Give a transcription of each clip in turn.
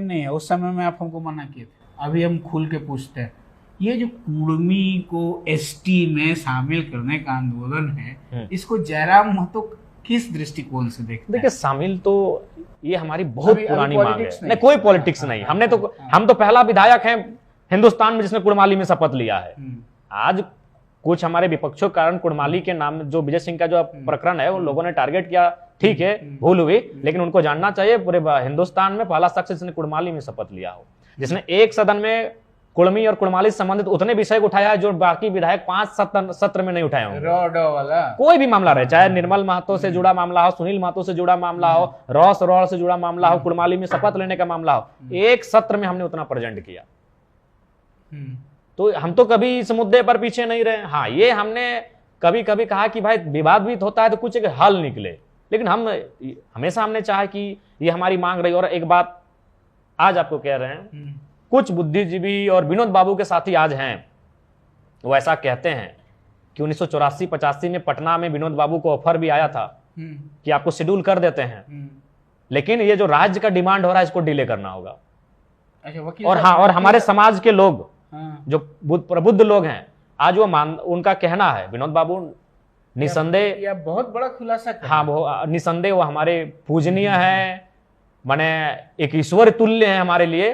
नहीं है, उस समय में आप हमको मना किए थे। अभी हम खुल के पूछते हैं, ये जो कुर्मी को एसटी में शामिल करने का आंदोलन है, इसको जयराम महतो किस दृष्टिकोण से देखते हैं? देखिए, शामिल तो ये हमारी बहुत पुरानी मांग है। नहीं, कोई पॉलिटिक्स नहीं। हम तो पहला विधायक हैं हिंदुस्तान में जिसने कुड़माली में शपथ लिया है। आज कुछ हमारे विपक्षों के कारण कुड़माली के नाम जो विजय सिंह का जो प्रकरण है, उन लोगों ने टारगेट किया, ठीक है, भूल हुई, लेकिन उनको जानना चाहिए पूरे हिंदुस्तान में पहला शख्स जिसने कुड़माली में शपथ लिया हो, जिसने एक सदन में कुड़मी और कुड़माली से संबंधित उतने विषय को उठाया है जो बाकी विधायक 5 सत्र में नहीं उठाए होंगे। वाला कोई भी मामला रहे, चाहे निर्मल महतो से जुड़ा मामला हो, सुनील महतो से जुड़ा मामला हो, रॉस से जुड़ा मामला हो, कुड़माली में शपथ लेने का मामला हो, एक सत्र में हमने उतना प्रेजेंट किया। तो हम तो कभी इस मुद्दे पर पीछे नहीं रहे। हाँ, ये हमने कभी कभी कहा कि भाई विवाद भी होता है तो कुछ एक हल निकले, लेकिन हम हमेशा हमने चाहा कि ये हमारी मांग रही। और एक बात आज आपको कह रहे हैं, कुछ बुद्धिजीवी और विनोद बाबू के साथी आज हैं, वो ऐसा कहते हैं कि 1984-85 में पटना में विनोद बाबू को ऑफर भी आया था कि आपको शेड्यूल कर देते हैं, लेकिन ये जो राज्य का डिमांड हो रहा है इसको डिले करना होगा। और हाँ, और हमारे समाज के लोग जो प्रबुद्ध लोग हैं, आज वो उनका कहना है, विनोद बाबू निसंदेह, बहुत बड़ा खुलासा, हाँ, वो निसंदेह वो हमारे पूजनीय है, माने एक ईश्वर तुल्य है हमारे लिए,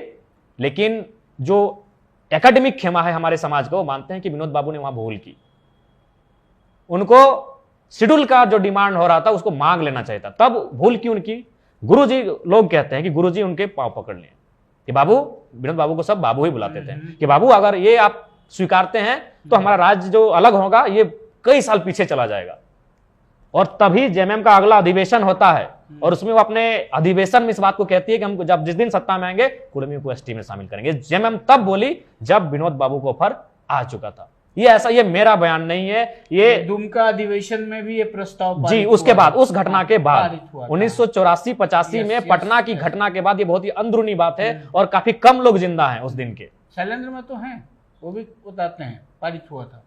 लेकिन जो एकेडमिक खेमा है हमारे समाज को, वो मानते हैं कि विनोद बाबू ने वहां भूल की। उनको शेड्यूल का जो डिमांड हो रहा था उसको मांग लेना चाहिए था, तब भूल की उनकी। गुरुजी लोग कहते हैं कि गुरुजी उनके पांव पकड़ लिए कि बाबू, विनोद बाबू को सब बाबू ही बुलाते थे, कि बाबू अगर ये आप स्वीकारते हैं तो हमारा राज्य जो अलग होगा ये कई साल पीछे चला जाएगा। और तभी जेएमएम का अगला अधिवेशन होता है और उसमें वो अपने अधिवेशन में इस बात को कहती है कि हम जब जिस दिन सत्ता में आएंगे कुर्मियों को एसटी में शामिल करेंगे। जेएमएम तब बोली जब विनोद बाबू को ऑफर आ चुका था। ये मेरा बयान नहीं है, ये दुमका अधिवेशन में भी ये प्रस्ताव जी, उसके बाद, उस घटना के बाद 1984-85 में पटना की घटना के बाद ये बहुत ही अंदरूनी बात है और काफी कम लोग जिंदा हैं उस दिन के। शैलेंद्र में तो हैं, वो भी बताते हैं पारित हुआ था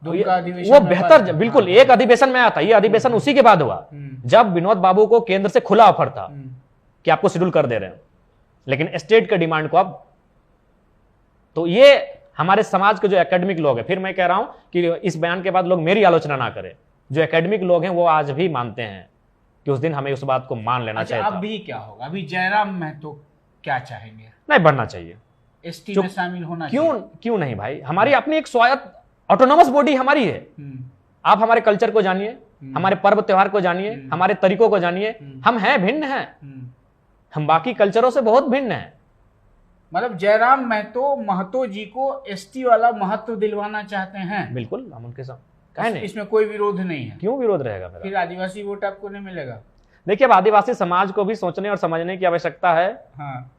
वो बेहतर, बिल्कुल एक अधिवेशन में आया था, ये अधिवेशन उसी के बाद हुआ जब विनोद बाबू को केंद्र से खुला ऑफर था कि आपको शेड्यूल कर दे रहे हैं, लेकिन स्टेट के डिमांड को अब, तो ये हमारे समाज के जो एकेडमिक लोग हैं, फिर मैं कह रहा हूं कि इस बयान के बाद लोग मेरी आलोचना ना करें, जो एकेडमिक लोग हैं वो आज भी मानते हैं कि उस दिन हमें उस बात को मान लेना चाहिए। अब भी क्या होगा? अभी जयराम महतो क्या चाहेंगे? नहीं बढ़ना चाहिए, एसटी में शामिल होना क्यों नहीं भाई, हमारी अपनी एक स्वायत्त ऑटोनोमस बॉडी हमारी है। आप हमारे कल्चर को जानिए, हमारे पर्व त्योहार को जानिए, हमारे तरीकों को जानिए, हम हैं भिन्न हैं, हम बाकी कल्चरों से बहुत भिन्न हैं। मतलब जयराम महतो जी को एसटी वाला महत्व दिलवाना चाहते हैं? बिल्कुल, हम उनके साथ कहे नहीं, इसमें कोई विरोध नहीं है। क्यों विरोध रहेगा मेरा? फिर आदिवासी वोट आपको नहीं मिलेगा? देखिए, अब आदिवासी समाज को भी सोचने और समझने की आवश्यकता है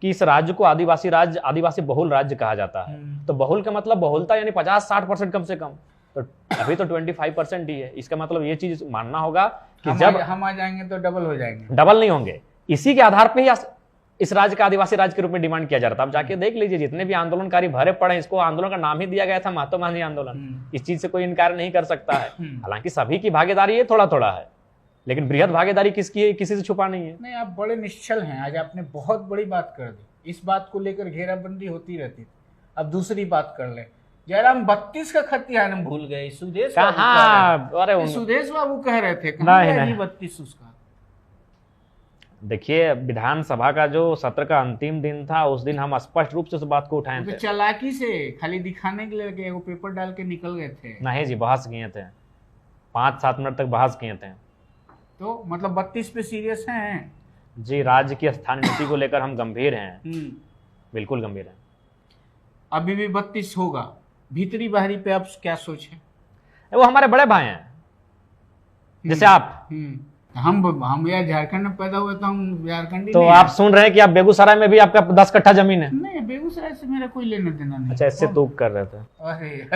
कि इस राज्य को आदिवासी राज्य, आदिवासी बहुल राज्य कहा जाता है। तो बहुल का मतलब बहुलता यानी 50-60% कम से कम, तो अभी तो 25% ही है। इसका मतलब ये चीज मानना होगा कि जब हम आ जाएंगे तो डबल हो जाएंगे। डबल नहीं होंगे, इसी के आधार पर ही इस राज्य का आदिवासी राज्य के रूप में डिमांड किया जा रहा था। आप जाके देख लीजिए, जितने भी आंदोलनकारी भरे पड़े, इसको आंदोलन का नाम ही दिया गया था महात्मा गांधी आंदोलन। इस चीज से कोई इनकार नहीं कर सकता है। हालांकि सभी की भागीदारी है, थोड़ा थोड़ा है, लेकिन बृहद भागीदारी किसकी है, किसी से छुपा नहीं है। नहीं, आप बड़े निश्चल हैं, आज आपने बहुत बड़ी बात कर दी। इस बात को लेकर घेराबंदी होती रहती थी, अब दूसरी बात कर ले। जयराम 32 का खतियान हम भूल गए। सुदेश बाबू कह रहे थे 32 उसका। देखिए, विधानसभा का जो सत्र का अंतिम दिन था, उस दिन हम स्पष्ट रूप से उस बात को उठाए थे। चालाकी से खाली दिखाने के लिए गए, वो पेपर डाल के निकल गए थे। नहीं जी, बहस किए थे, 5-7 मिनट तक बहस किए थे। तो मतलब 32 पे सीरियस हैं जी। राज्य की स्थानीय नीति को लेकर हम गंभीर हैं, बिल्कुल गंभीर हैं। अभी भी 32 होगा। भीतरी बाहरी पे आप क्या सोच है? वो हमारे बड़े भाई हैं, जैसे आप। हम यार झारखंड में पैदा हुए तो हम झारखंडी। तो आप सुन रहे हैं कि आप बेगूसराय में भी आपका 10 कट्ठा जमीन है? नहीं, बेगूसराय से मेरा कोई लेना देना नहीं। अच्छा, इससे तूक कर रहे थे। अरे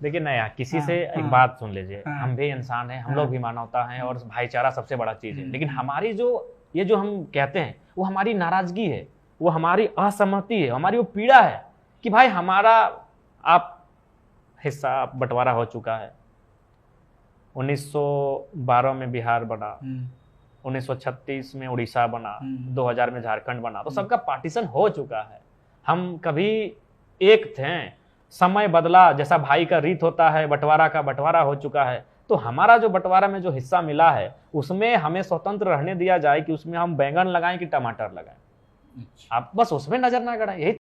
देखिए नहीं, किसी से एक बात सुन लीजिए, हम भी इंसान हैं, हम लोग भी मानवता हैं और भाईचारा सबसे बड़ा चीज है। लेकिन हमारी जो हम कहते हैं वो हमारी नाराजगी है, वो हमारी असहमति है, हमारी वो पीड़ा है कि भाई हमारा आप हिस्सा बंटवारा हो चुका है। 1912 में बिहार बना, 1936 में उड़ीसा बना, 2000 में झारखंड बना, तो सबका पार्टीशन हो चुका है। हम कभी एक थे, समय बदला, जैसा भाई का रीत होता है, बंटवारा का बंटवारा हो चुका है। तो हमारा जो बंटवारा में जो हिस्सा मिला है उसमें हमें स्वतंत्र रहने दिया जाए कि उसमें हम बैंगन लगाएं कि टमाटर लगाएं। आप बस उसमें नजर ना गड़ाएं, यही